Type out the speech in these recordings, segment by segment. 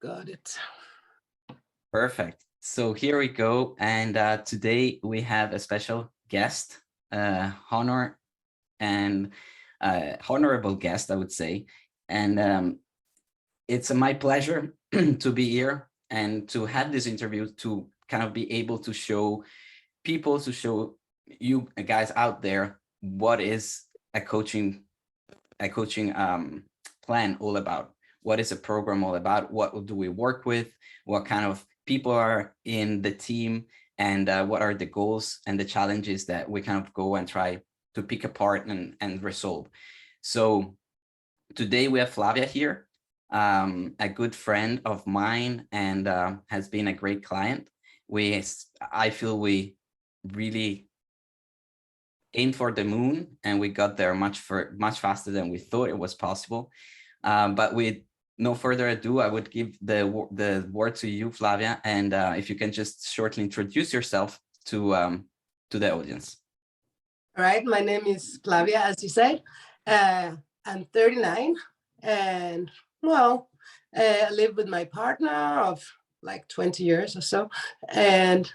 Got it. Perfect. So here we go. And today we have a special guest, honor and honorable guest, I would say. And it's my pleasure to be here and to have this interview to kind of be able to show people, to show you guys out there what is a coaching plan all about. What is a program all about? What do we work with? What kind of people are in the team? And what are the goals and the challenges that we kind of go and try to pick apart and resolve? So today we have Flavia here, a good friend of mine and has been a great client. I feel we really aimed for the moon and we got there much faster than we thought it was possible. But with no further ado, I would give the word to you, Flavia, and if you can just shortly introduce yourself to the audience. All right, my name is Flavia, as you said. I'm 39, and well, I live with my partner of like 20 years or so, and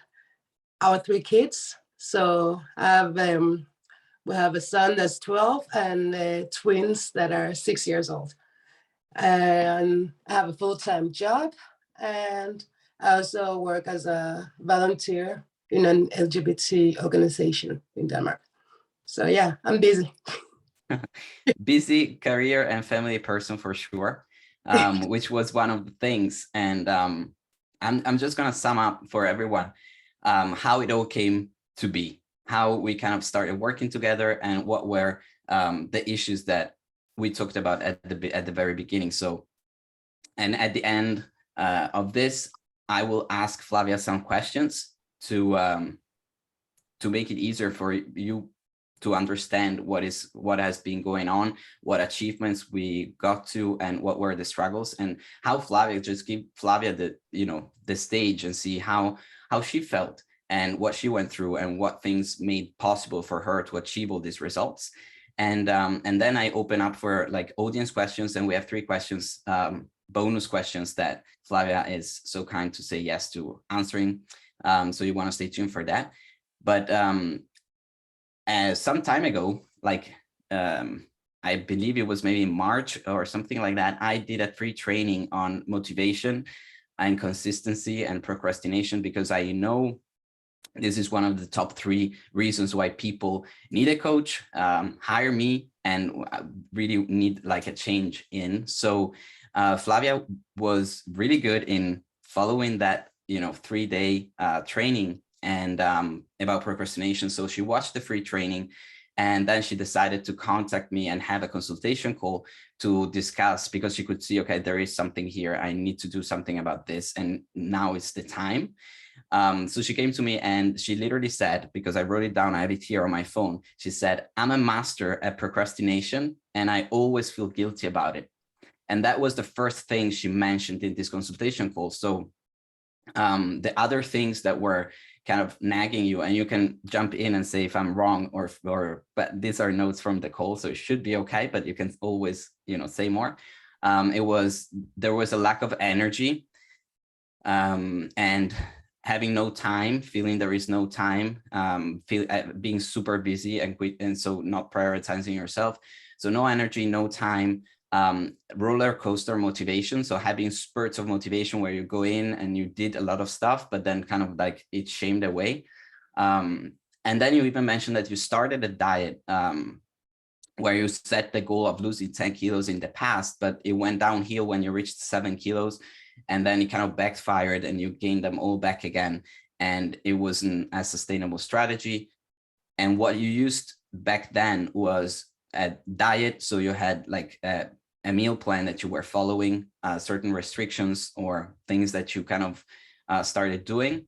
our 3 kids. So we have a son that's 12 and twins that are 6 years old. And I have a full-time job, and I also work as a volunteer in an LGBT organization in Denmark. So yeah, I'm busy. Busy career and family person for sure, which was one of the things. And I'm just going to sum up for everyone how it all came to be, how we kind of started working together, and what were the issues that we talked about at the very beginning. So, and at the end of this, I will ask Flavia some questions to make it easier for you to understand what has been going on, what achievements we got to, and what were the struggles, and how Flavia, just give Flavia the stage and see how she felt and what she went through and what things made possible for her to achieve all these results. And then I open up for like audience questions, and we have 3 questions, bonus questions that Flavia is so kind to say yes to answering. So you want to stay tuned for that. But some time ago, like I believe it was maybe March or something like that, I did a free training on motivation and consistency and procrastination, because I know this is one of the top 3 reasons why people need a coach, hire me, and really need like a change in. So Flavia was really good in following that 3-day training and about procrastination. So she watched the free training, and then she decided to contact me and have a consultation call to discuss, because she could see, okay, there is something here. I need to do something about this, and now is the time. So she came to me and she literally said, because I wrote it down, I have it here on my phone. She said, I'm a master at procrastination and I always feel guilty about it. And that was the first thing she mentioned in this consultation call. So the other things that were kind of nagging you, and you can jump in and say if I'm wrong, but these are notes from the call, so it should be okay, but you can always, say more. There was a lack of energy, and having no time, feeling there is no time, being super busy and so not prioritizing yourself. So no energy, no time, roller coaster motivation. So having spurts of motivation where you go in and you did a lot of stuff, but then kind of like it shamed away. And then you even mentioned that you started a diet where you set the goal of losing 10 kilos in the past, but it went downhill when you reached 7 kilos. And then it kind of backfired and you gained them all back again. And it wasn't a sustainable strategy. And what you used back then was a diet. So you had like a meal plan that you were following, certain restrictions or things that you kind of started doing,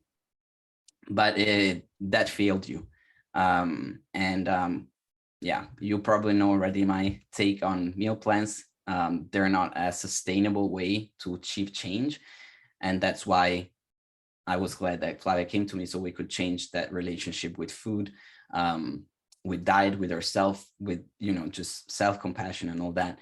but that failed you. Yeah, you probably know already my take on meal plans. They're not a sustainable way to achieve change. And that's why I was glad that Flavia came to me so we could change that relationship with food, with diet, with ourselves, with, just self-compassion and all that.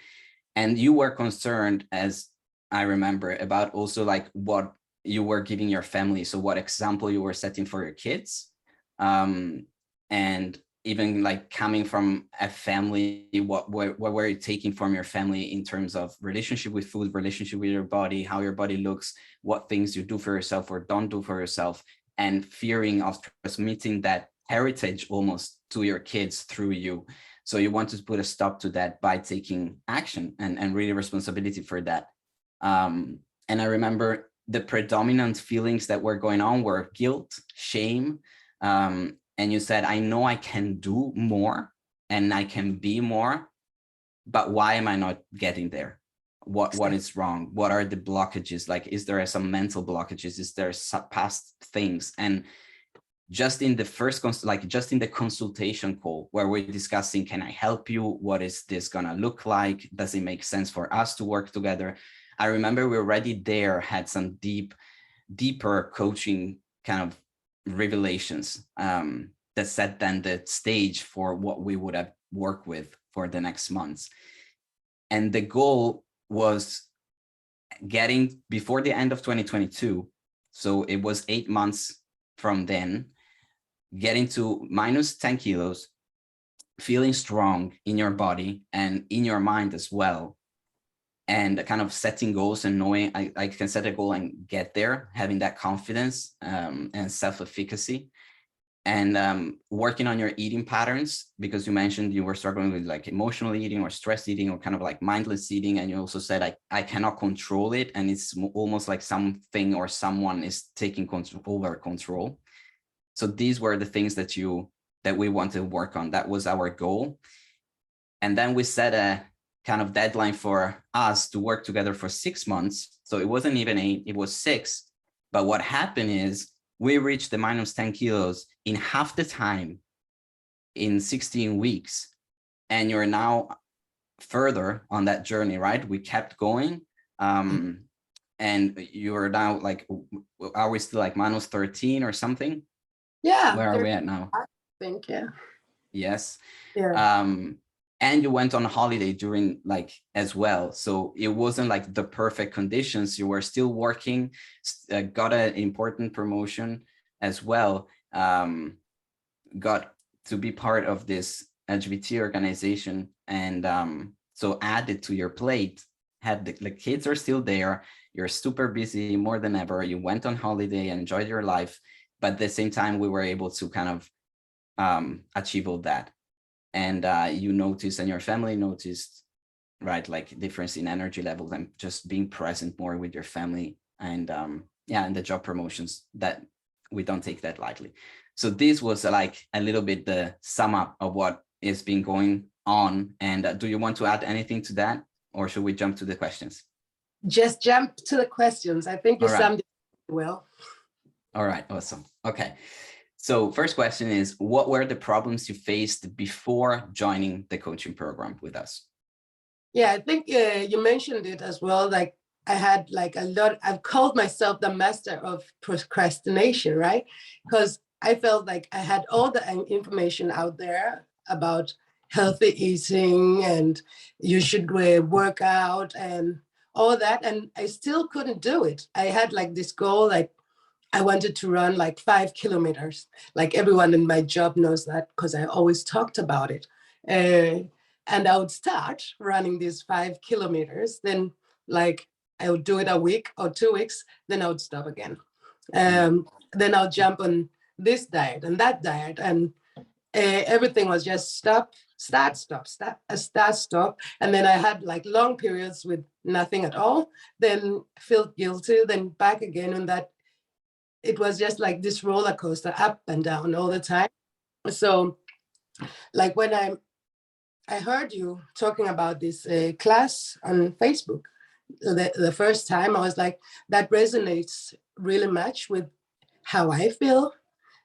And you were concerned, as I remember, about also like what you were giving your family. So what example you were setting for your kids. And even like coming from a family, what were you taking from your family in terms of relationship with food, relationship with your body, how your body looks, what things you do for yourself or don't do for yourself, and fearing of transmitting that heritage almost to your kids through you. So you want to put a stop to that by taking action and really responsibility for that. And I remember the predominant feelings that were going on were guilt, shame. And you said, I know I can do more and I can be more, but why am I not getting there? What is wrong? What are the blockages? Like, is there some mental blockages? Is there some past things? And just in the first, just in the consultation call where we're discussing, can I help you? What is this gonna look like? Does it make sense for us to work together? I remember we already there had some deeper coaching kind of revelations that set then the stage for what we would have worked with for the next months. And the goal was getting before the end of 2022. So it was 8 months from then, getting to minus 10 kilos, feeling strong in your body and in your mind as well. And kind of setting goals and knowing I can set a goal and get there, having that confidence and self-efficacy. And working on your eating patterns, because you mentioned you were struggling with like emotional eating or stress eating or kind of like mindless eating. And you also said, I cannot control it. And it's almost like something or someone is taking over control. So these were the things that we want to work on. That was our goal. And then we set a kind of deadline for us to work together for 6 months. So it wasn't even 8, it was 6. But what happened is we reached the minus 10 kilos in half the time, in 16 weeks. And you're now further on that journey, right? We kept going. And you're now like, are we still like minus 13 or something? Yeah. Where are we at now? I think, yeah. Yes. Yeah. And you went on holiday during like as well. So it wasn't like the perfect conditions. You were still working, got an important promotion as well. Got to be part of this LGBT organization. And so added to your plate, had the kids are still there. You're super busy more than ever. You went on holiday and enjoyed your life. But at the same time, we were able to kind of achieve all that. And you noticed and your family noticed, right, like difference in energy levels and just being present more with your family. And yeah, and the job promotions, that we don't take that lightly. So this was like a little bit the sum up of what is been going on. And do you want to add anything to that, or should we jump to the questions? Just jump to the questions. I think you summed it well. All right, awesome. Okay. So first question is, what were the problems you faced before joining the coaching program with us? Yeah, I think you mentioned it as well. Like I had like I've called myself the master of procrastination, right? Because I felt like I had all the information out there about healthy eating and you should work out and all that. And I still couldn't do it. I had like this goal, like I wanted to run like 5 kilometers. Like everyone in my job knows that because I always talked about it. And I would start running these 5 kilometers. Then like I would do it a week or 2 weeks. Then I would stop again. Then I'll jump on this diet and that diet. And everything was just stop, start, stop, start, stop. And then I had like long periods with nothing at all. Then feel guilty, then back again on that. It was just like this roller coaster, up and down all the time. So like when I heard you talking about this class on Facebook, the first time I was like, that resonates really much with how I feel,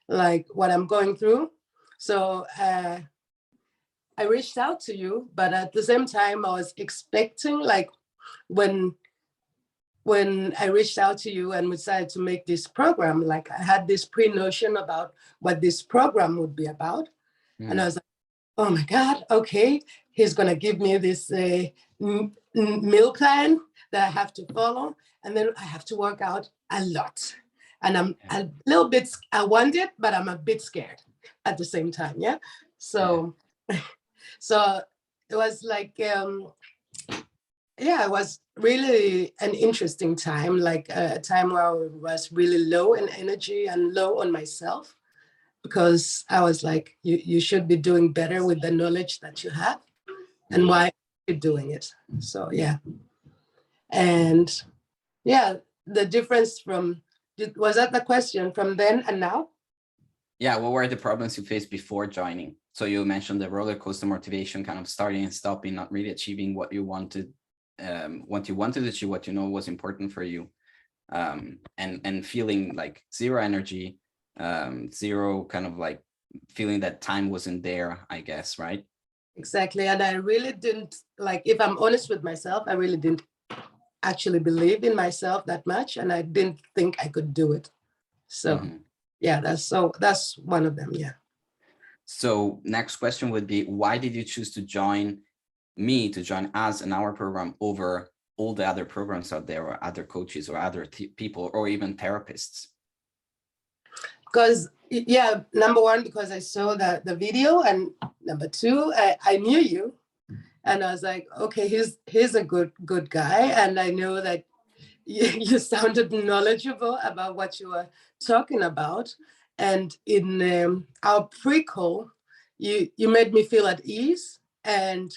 like what I'm going through. So I reached out to you, but at the same time I was expecting, like when I reached out to you and we decided to make this program, like I had this pre-notion about what this program would be about. And I was like, oh my God, okay, he's gonna give me this meal plan that I have to follow. And then I have to work out a lot. And I'm a little bit, I want it, but I'm a bit scared at the same time. Yeah. So, so it was like, yeah, it was really an interesting time, like a time where I was really low in energy and low on myself, because I was like, you should be doing better with the knowledge that you have, and why are you doing it? So, yeah. And yeah, the difference from, was that the question, from then and now? Yeah, what were the problems you faced before joining? So you mentioned the roller coaster motivation, kind of starting and stopping, not really achieving what you wanted to achieve, what you know was important for you, and feeling like zero energy, zero kind of like feeling that time wasn't there, I guess, right? Exactly. And I really didn't, like, if I'm honest with myself, I really didn't actually believe in myself that much, and I didn't think I could do it. So yeah, that's one of them. Yeah. So next question would be, why did you choose to join us in our program over all the other programs out there, or other coaches, or other people, or even therapists? Because, yeah, number one, because I saw the video, and number two, I knew you, and I was like, okay, he's a good guy, and I know that you sounded knowledgeable about what you were talking about. And in our pre-call, you made me feel at ease, and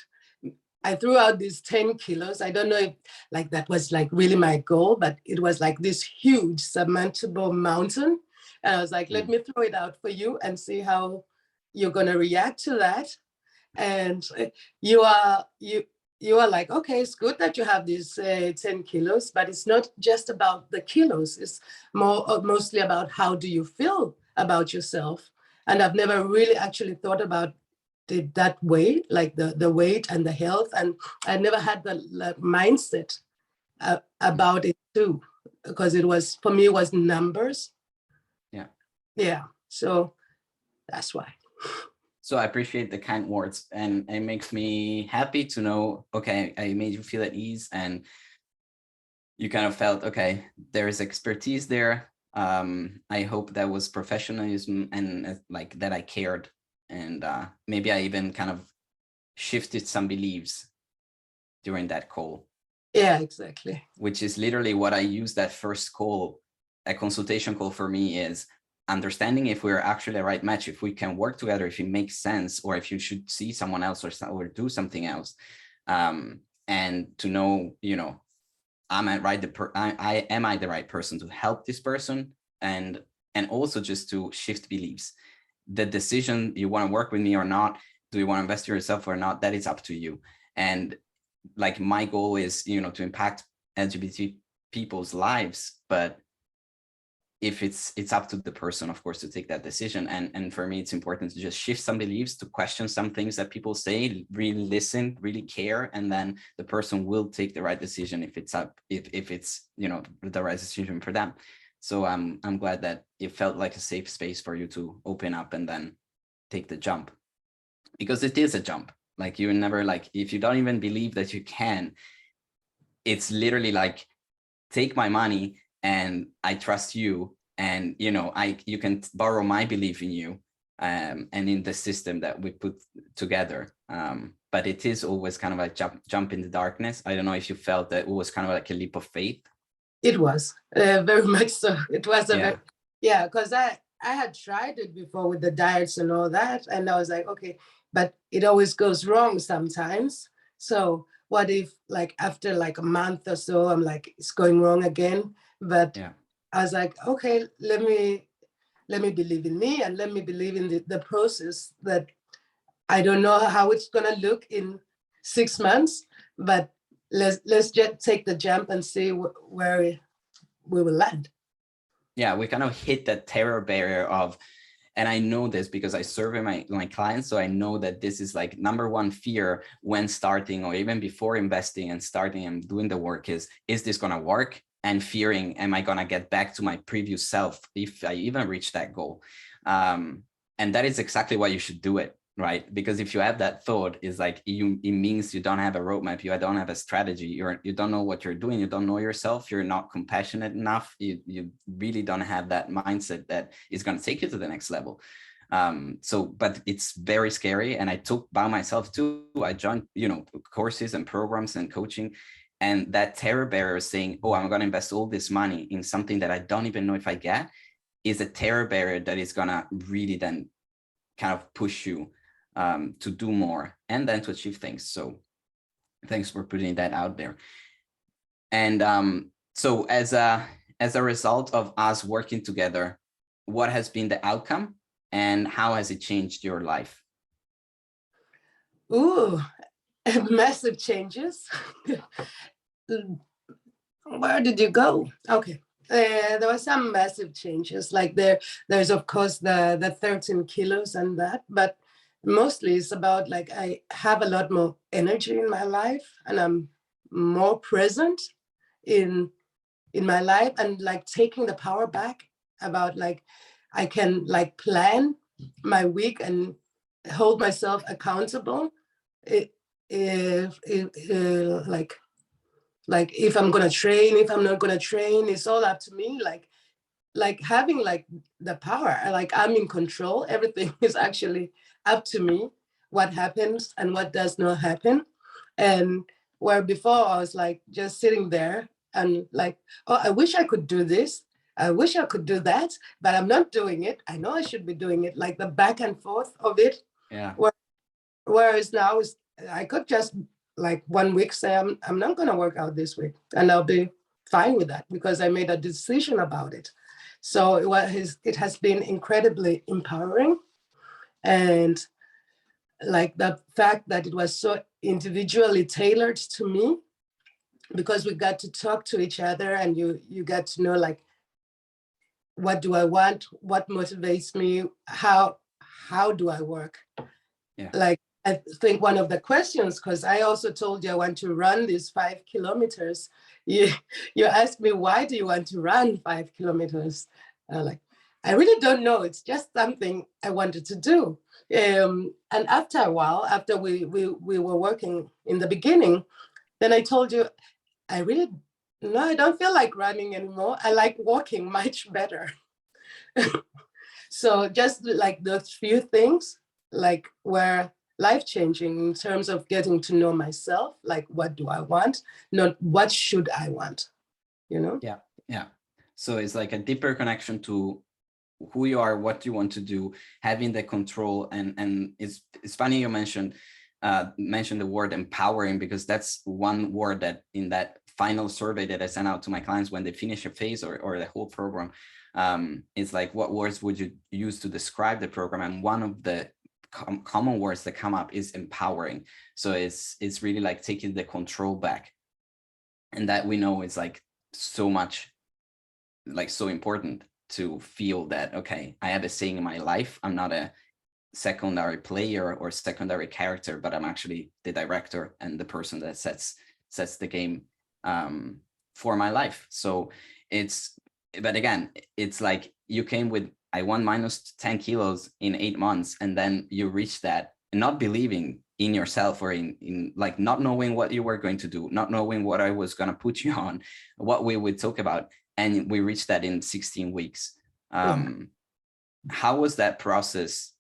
I threw out these 10 kilos. I don't know if like that was like really my goal, but it was like this huge surmountable mountain. And I was like, let me throw it out for you and see how you're going to react to that. And you are like, okay, it's good that you have these 10 kilos, but it's not just about the kilos. It's mostly about how do you feel about yourself. And I've never really actually thought about it that way, like the weight and the health. And I never had the mindset about it too, because it was, for me, it was numbers. Yeah. Yeah. So that's why. So I appreciate the kind words, and it makes me happy to know, okay, I made you feel at ease, and you kind of felt, okay, there is expertise there. I hope that was professionalism, and like that I cared, and maybe I even kind of shifted some beliefs during that call. Yeah, exactly. Which is literally what I use that first call. A consultation call for me is understanding if we're actually a right match, if we can work together, if it makes sense, or if you should see someone else or do something else. And to know, am I the right person to help this person? And also just to shift beliefs. The decision, you want to work with me or not, do you want to invest in yourself or not, that is up to you. And like my goal is, to impact LGBT people's lives, but if it's up to the person, of course, to take that decision. And for me, it's important to just shift some beliefs, to question some things that people say, really listen, really care, and then the person will take the right decision if it's the right decision for them. So I'm glad that it felt like a safe space for you to open up and then take the jump, because it is a jump. Like, you never, like, if you don't even believe that you can, it's literally like, take my money and I trust you, and you can borrow my belief in you, and in the system that we put together. But it is always kind of a jump in the darkness. I don't know if you felt that it was kind of like a leap of faith. It was very much so. It was because I had tried it before with the diets and all that, and I was like, okay, but it always goes wrong sometimes. So what if, like, after like a month or so, I'm like, it's going wrong again? But I was like, okay, let me believe in me, and let me believe in the process, that I don't know how it's gonna look in 6 months, but let's just take the jump and see where we will land. Yeah, we kind of hit that terror barrier of, and I know this because I survey my clients, so I know that this is like number one fear when starting, or even before investing and starting and doing the work, is this gonna work? And fearing, am I gonna get back to my previous self if I even reach that goal? And that is exactly why you should do it. right? Because if you have that thought, it's like it means you don't have a roadmap, you don't have a strategy, you don't know what you're doing, you don't know yourself, you're not compassionate enough, you really don't have that mindset that is going to take you to the next level. But it's very scary, and I took by myself too. I joined, courses and programs and coaching, and that terror barrier saying, oh, I'm going to invest all this money in something that I don't even know if I get, is a terror barrier that is going to really then kind of push you to do more and then to achieve things. So thanks for putting that out there. And so as a result of us working together, what has been the outcome and how has it changed your life? Ooh, massive changes. Where did you go? Okay. There were some massive changes. Like there's of course the 13 kilos and that, but mostly it's about like I have a lot more energy in my life, and I'm more present in my life, and like taking the power back about like I can like plan my week and hold myself accountable. If like if I'm gonna train, if I'm not gonna train, it's all up to me. Like having like the power, like I'm in control. Everything is actually up to me, what happens and what does not happen. And where before I was like just sitting there and like, oh, I wish I could do this, I wish I could do that, but I'm not doing it. I know I should be doing it, like the back and forth of it. Yeah. Whereas now is I could just like 1 week say I'm not going to work out this week, and I'll be fine with that because I made a decision about it. So it has been incredibly empowering, and like the fact that it was so individually tailored to me, because we got to talk to each other, and you got to know like what do I want, what motivates me, how do I work. Yeah. Like I think one of the questions, because I also told you I want to run these 5 kilometers. You asked me, why do you want to run 5 kilometers? Like, I really don't know. It's just something I wanted to do. And after a while, after we were working in the beginning, then I told you, I don't feel like running anymore. I like walking much better. So just like those few things, like were life-changing in terms of getting to know myself, like what do I want, not what should I want, Yeah. So it's like a deeper connection to who you are, what you want to do, having the control. And it's funny you mentioned the word empowering, because that's one word that in that final survey that I sent out to my clients when they finish a phase or the whole program, it's like, what words would you use to describe the program? And one of the common words that come up is empowering. So it's really like taking the control back, and that we know is like so much, like so important to feel that, okay, I have a saying in my life. I'm not a secondary player or secondary character, but I'm actually the director and the person that sets the game for my life. So but again, it's like you came with, I want minus 10 kilos in 8 months, and then you reach that, not believing in yourself, or in like not knowing what you were going to do, not knowing what I was going to put you on, what we would talk about. And we reached that in 16 weeks. How was that process?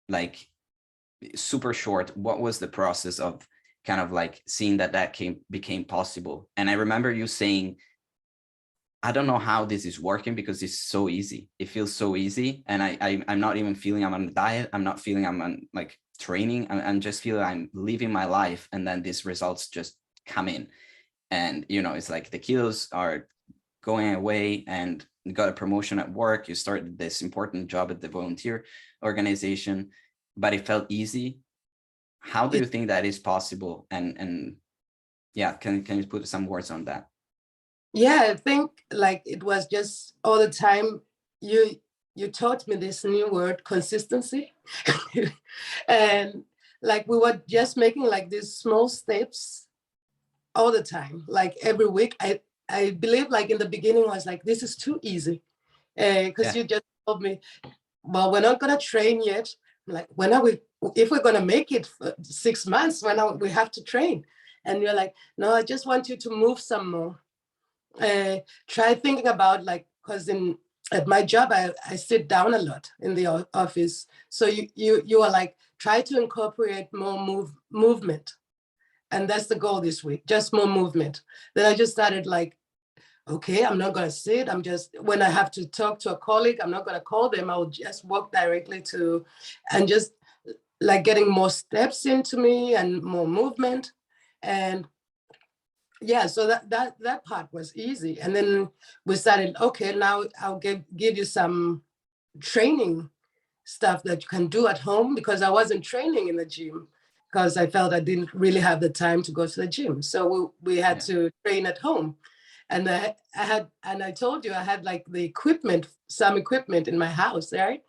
Like super short. What was the process of kind of like seeing that became possible? And I remember you saying, I don't know how this is working because it's so easy. It feels so easy. And I'm not even feeling I'm on a diet. I'm not feeling I'm on like training. I'm just feeling I'm living my life. And then these results just come in. And, it's like the kilos are going away, and you got a promotion at work. You started this important job at the volunteer organization, but it felt easy. How do you think that is possible? And yeah, can you put some words on that? Yeah, I think like it was just all the time. You taught me this new word, consistency. And like we were just making like these small steps all the time, like every week. I believe like in the beginning I was like, this is too easy, because you just told me, well, we're not gonna train yet. I'm like, when are we if we're going to make it for 6 months, when we have to train. And you're like, no, I just want you to move some more. Try thinking about, like, because at my job, I sit down a lot in the office. So you are like, try to incorporate more movement. And that's the goal this week, just more movement. Then I just started like, okay, I'm not gonna sit. When I have to talk to a colleague, I'm not gonna call them. I will just walk directly to, and just like getting more steps into me and more movement. And yeah, so that part was easy. And then we started, okay, now I'll give you some training stuff that you can do at home, because I wasn't training in the gym because I felt I didn't really have the time to go to the gym. So we had to train at home. And I told you I had like some equipment in my house, right?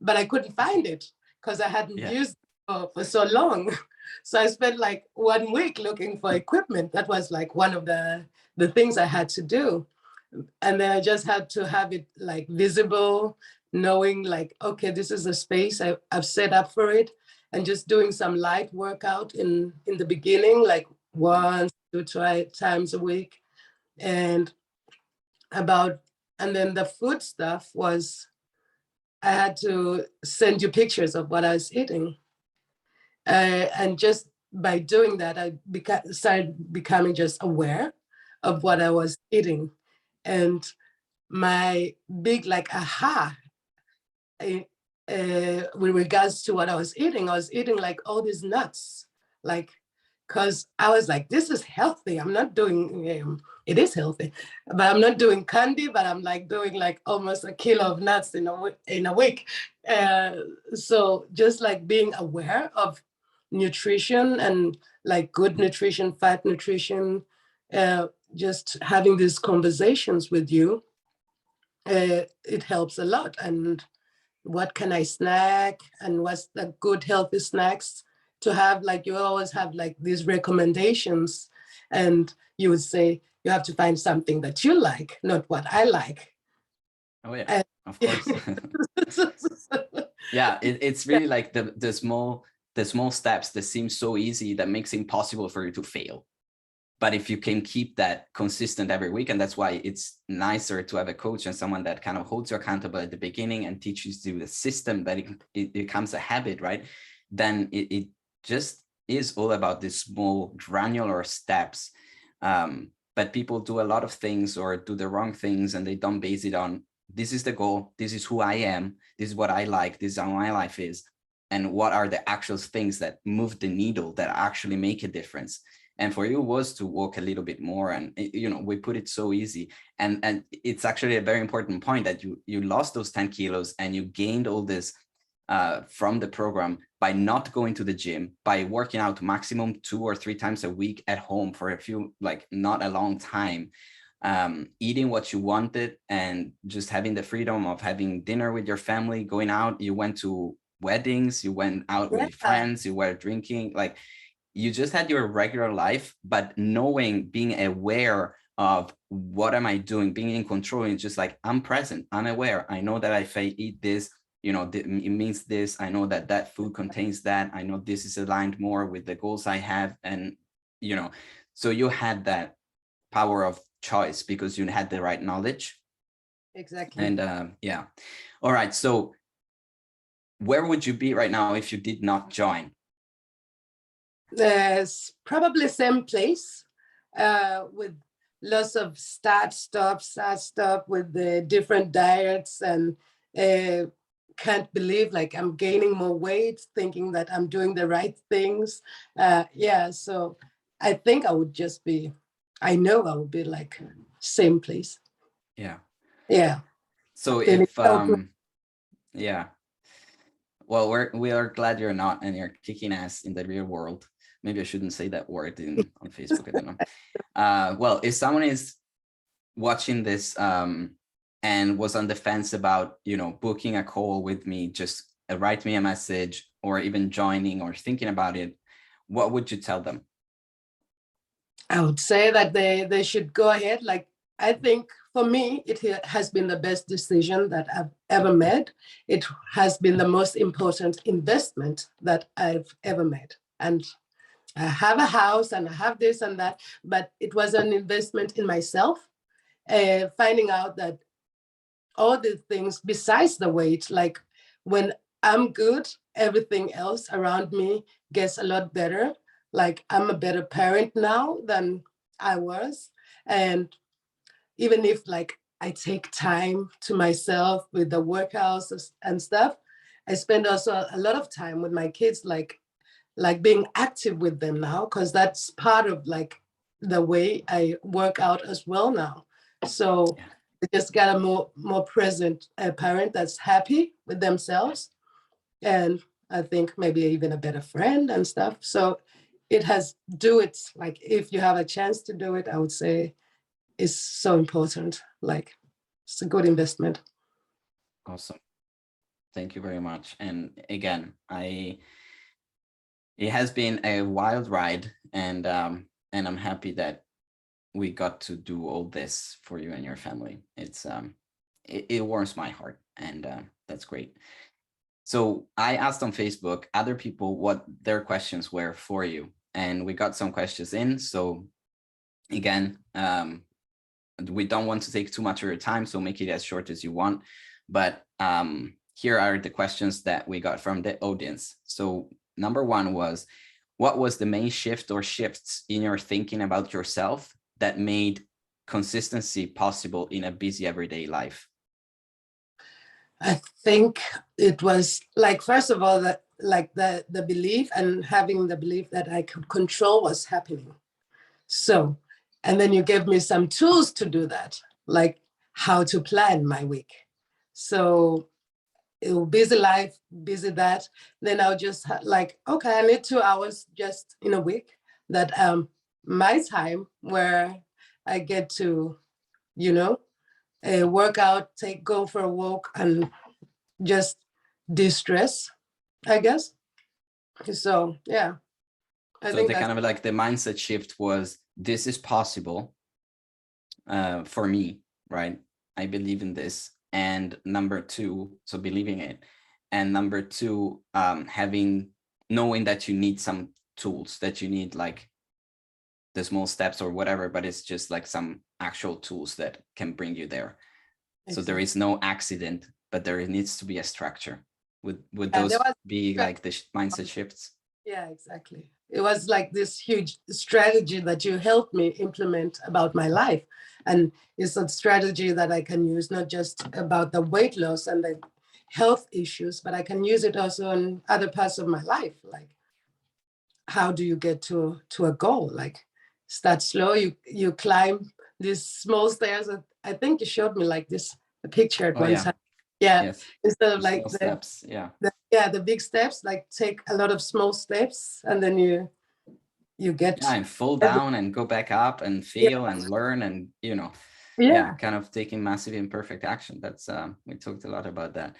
But I couldn't find it because I hadn't used it for so long. So I spent like 1 week looking for equipment. That was like one of the things I had to do. And then I just had to have it like visible, knowing like, okay, this is a space I've set up for it, and just doing some light workout in the beginning, like 1 to 2 times a week. And then the food stuff was, I had to send you pictures of what I was eating. And just by doing that, I started becoming just aware of what I was eating. And my big like aha with regards to what I was eating like all these nuts, like, because I was like, this is healthy. I'm not doing, it is healthy, but I'm not doing candy, but I'm like doing like almost a kilo of nuts in a week. So just like being aware of nutrition and like good nutrition, fat nutrition, just having these conversations with you, it helps a lot. And what can I snack, and what's the good healthy snacks to have? Like you always have like these recommendations, and you would say you have to find something that you like, not what I like. Oh yeah, of course. Yeah, it's really like the small steps that seem so easy that makes it impossible for you to fail. But if you can keep that consistent every week, and that's why it's nicer to have a coach and someone that kind of holds you accountable at the beginning and teaches you the system, that it becomes a habit, right? Then it just is all about these small granular steps. But people do a lot of things or do the wrong things, and they don't base it on, this is the goal, this is who I am, this is what I like, this is how my life is, and what are the actual things that move the needle, that actually make a difference. And for you was to walk a little bit more, and we put it so easy. And it's actually a very important point that you lost those 10 kilos and you gained all this from the program by not going to the gym, by working out maximum 2 or 3 times a week at home for a few, like not a long time, eating what you wanted, and just having the freedom of having dinner with your family, going out. You went to weddings, you went out with friends, you were drinking, like you just had your regular life, but knowing, being aware of what am I doing, being in control. It's just like, I'm present, I'm aware. I know that if I eat this, it means this. I know that food contains that. I know this is aligned more with the goals I have. And, so you had that power of choice because you had the right knowledge. Exactly. And yeah. All right. So where would you be right now if you did not join? There's probably same place, with lots of start stop with the different diets, and can't believe like I'm gaining more weight, thinking that I'm doing the right things. So I think I would be like same place. Yeah. So if yeah, well, we are glad you're not, and you're kicking ass in the real world. Maybe I shouldn't say that word on Facebook. I don't know. Well, if someone is watching this and was on the fence about, booking a call with me, just write me a message, or even joining or thinking about it, what would you tell them? I would say that they should go ahead. Like, I think for me, it has been the best decision that I've ever made. It has been the most important investment that I've ever made. And I have a house and I have this and that, but it was an investment in myself, finding out that all the things besides the weight, like when I'm good, everything else around me gets a lot better. Like I'm a better parent now than I was. And even if like I take time to myself with the workouts and stuff, I spend also a lot of time with my kids, like being active with them now, because that's part of like the way I work out as well now. So I just got a more present parent that's happy with themselves, and I think maybe even a better friend and stuff. So it has do it, like if you have a chance to do it, I would say is so important. Like it's a good investment. Awesome. Thank you very much. And again, it has been a wild ride, and I'm happy that we got to do all this for you and your family. It's it warms my heart, and that's great. So I asked on Facebook other people what their questions were for you, and we got some questions in. So again, we don't want to take too much of your time, so make it as short as you want. But here are the questions that we got from the audience. So number one was, what was the main shift or shifts in your thinking about yourself that made consistency possible in a busy everyday life? I think it was like, first of all, that like the belief and having the belief that I could control what's happening. So, and then you gave me some tools to do that, like how to plan my week. So busy life, busy that. Then I'll just like, okay, I need 2 hours just in a week that my time where I get to, you know, work out, go for a walk and just de-stress, I guess. So yeah, I So think the that's kind of like the mindset shift was, this is possible for me, right? I believe in this. And number two, so believing it. And number two, knowing that you need some tools, that you need like the small steps or whatever, but it's just like some actual tools that can bring you there. Exactly. So there is no accident, but there needs to be a structure. Would those be like the mindset shifts? Yeah, exactly. It was like this huge strategy that you helped me implement about my life. And it's a strategy that I can use not just about the weight loss and the health issues, but I can use it also in other parts of my life. Like, how do you get to a goal? Like, start slow, you climb these small stairs. I think you showed me like this a picture at one time. Yeah, yes. Instead of like the steps, the big steps, like take a lot of small steps, and then you get and fall down and go back up and fail and learn, and kind of taking massive imperfect action. That's we talked a lot about that.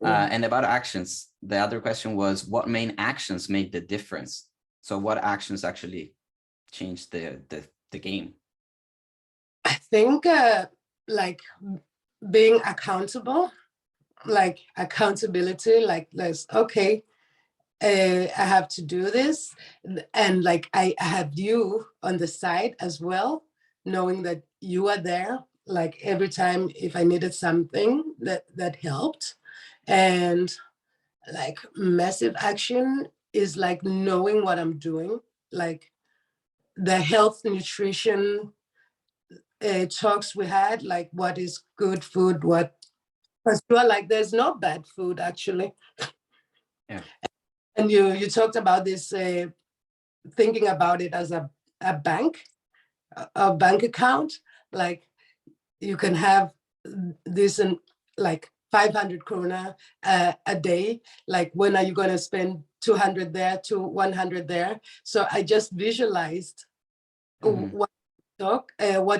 And about actions, the other question was, what main actions made the difference? So what actions actually changed the game? I think like being accountable, like accountability, like let's okay, I have to do this, and like I have you on the side as well, knowing that you are there, like every time if I needed something that helped. And like massive action is like knowing what I'm doing, like the health nutrition talks we had, like what is good food, what, because you are like there's no bad food actually. Yeah. And you talked about this thinking about it as a bank, a bank account, like you can have this and like 500 krona a day, like when are you going to spend 200 there to 100 there? So I just visualized what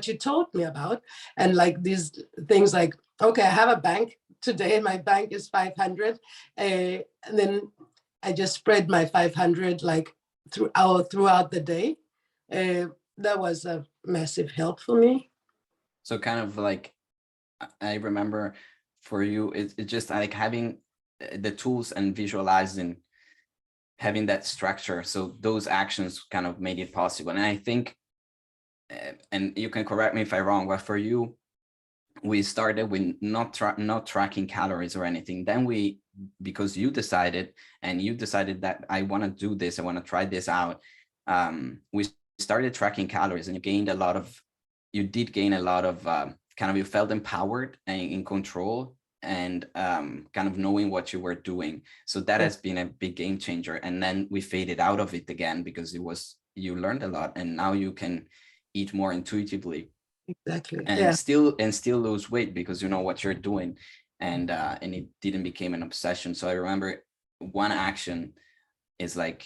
you told me about, and like these things like, okay, I have a bank today, my bank is 500, and then I just spread my 500 like throughout the day. That was a massive help for me. So kind of like, I remember for you, it's just like having the tools and visualizing, having that structure. So those actions kind of made it possible. And I think, and you can correct me if I'm wrong, but for you, we started with not tracking calories or anything. Then because you decided that I want to do this, I want to try this out. We started tracking calories, and you did gain a lot of kind of, you felt empowered and in control, and kind of knowing what you were doing. So that has been a big game changer. And then we faded out of it again because you learned a lot, and now you can eat more intuitively. Exactly. And Yeah. still lose weight because you know what you're doing, and it didn't become an obsession. So I remember one action is like,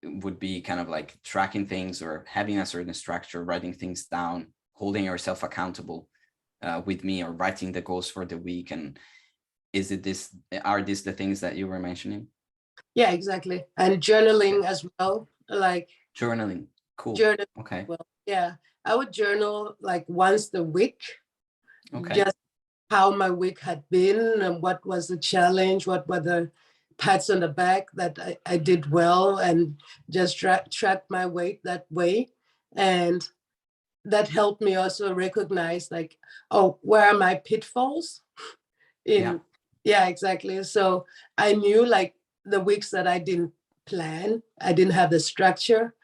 would be kind of like tracking things or having a certain structure, writing things down, holding yourself accountable with me, or writing the goals for the week. And are these the things that you were mentioning? Yeah, exactly. And journaling as well, like Journaling. Cool. journal. Okay. Well, yeah, I would journal like once a week, Okay. just how my week had been and what was the challenge, what were the pats on the back that I did well, and just track my weight that way. And that helped me also recognize like, oh, where are my pitfalls in, yeah, exactly. So I knew like the weeks that I didn't plan, I didn't have the structure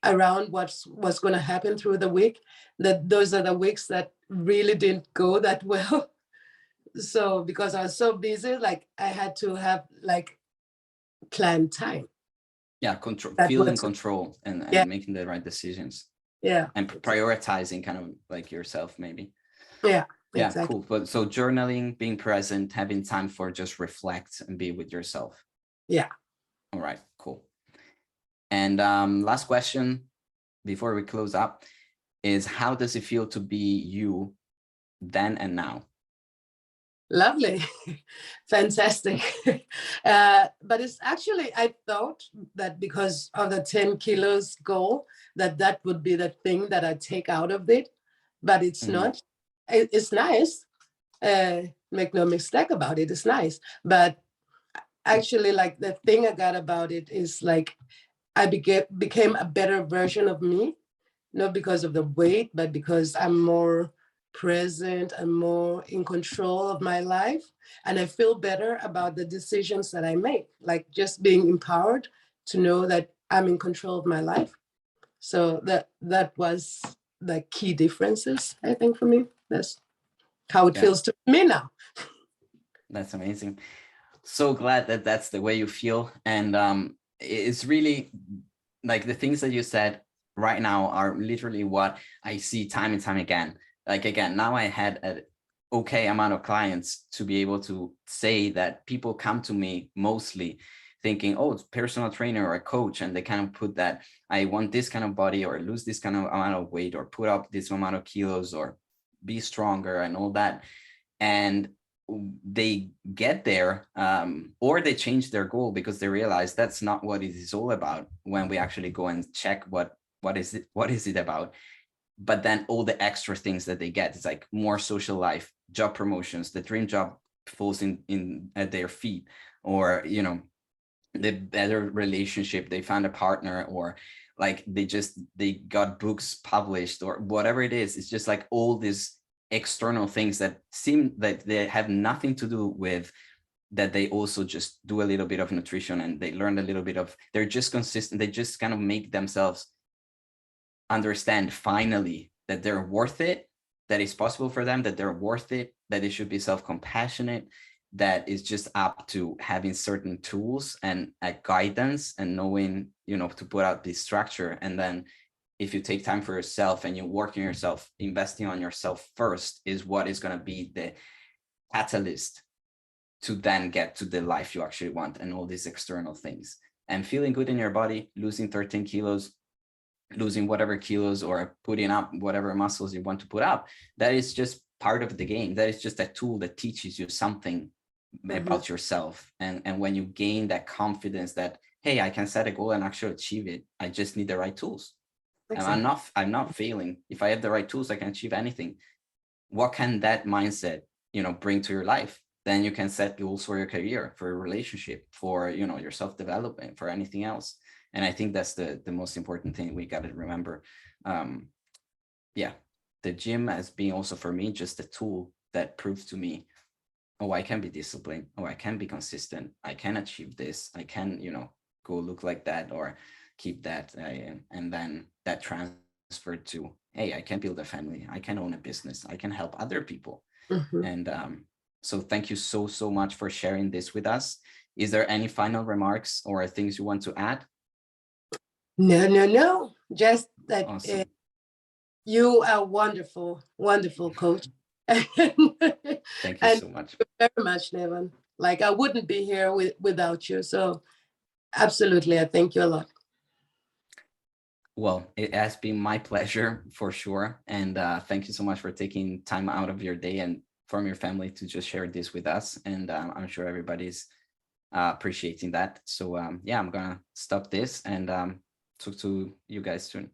around what's going to happen through the week, that those are the weeks that really didn't go that well. So because I was so busy, like I had to have like planned time. Yeah, control, That feeling was, control, and yeah, making the right decisions, yeah, and prioritizing kind of like yourself, maybe. yeah, Yeah, exactly. cool. But so journaling, being present, having time for just reflect and be with yourself. Yeah. All right, cool. And last question before we close up is, how does it feel to be you then and now? Lovely. Fantastic. But it's actually, I thought that because of the 10 kilos goal, that would be the thing that I take out of it, but it's not. It's nice. Make no mistake about it. It's nice. But actually, like the thing I got about it is like I became a better version of me, not because of the weight, but because I'm more present and more in control of my life. And I feel better about the decisions that I make, like just being empowered to know that I'm in control of my life. So that was the key differences, I think, for me. That's how it feels to me now. That's amazing. So glad that that's the way you feel. And it's really like the things that you said right now are literally what I see time and time again. Like, again, now I had an okay amount of clients to be able to say that people come to me mostly thinking, oh, it's personal trainer or a coach, and they kind of put that I want this kind of body, or lose this kind of amount of weight, or put up this amount of kilos, or be stronger and all that. And they get there, or they change their goal because they realize that's not what it is all about when we actually go and check what is it about. But then all the extra things that they get, it's like more social life, job promotions, the dream job falls in at their feet, or the better relationship, they found a partner, or like they got books published, or whatever it is. It's just like all these external things that seem that they have nothing to do with that. They also just do a little bit of nutrition, and they learn a little bit of, they're just consistent. They just kind of make themselves understand finally that they're worth it, that it's possible for them, that they're worth it, that they should be self-compassionate, that is just up to having certain tools and a guidance, and knowing, to put out this structure. And then if you take time for yourself and you work on yourself, investing on yourself first is what is going to be the catalyst to then get to the life you actually want, and all these external things. And feeling good in your body, losing 13 kilos, losing whatever kilos, or putting up whatever muscles you want to put up, that is just part of the game. That is just a tool that teaches you something about yourself. And when you gain that confidence that, hey, I can set a goal and actually achieve it, I just need the right tools. Exactly. I'm not failing. If I have the right tools, I can achieve anything. what can that mindset, bring to your life? Then you can set goals for your career, for your relationship, for, your self-development, for anything else. And I think that's the most important thing we got to remember. Yeah, the gym has been also for me just a tool that proves to me, oh, I can be disciplined. Oh, I can be consistent. I can achieve this. I can, go look like that or keep that. And then that transferred to, hey, I can build a family. I can own a business. I can help other people. Mhm. And so thank you so much for sharing this with us. Is there any final remarks or things you want to add? No. Just that Awesome. you are wonderful, wonderful coach. And Thank you and so much. very much, Nevin. Like I wouldn't be here without you. So absolutely, I thank you a lot. Well, it has been my pleasure for sure. And thank you so much for taking time out of your day and from your family to just share this with us. And I'm sure everybody's appreciating that. So yeah, I'm gonna stop this and talk to you guys soon.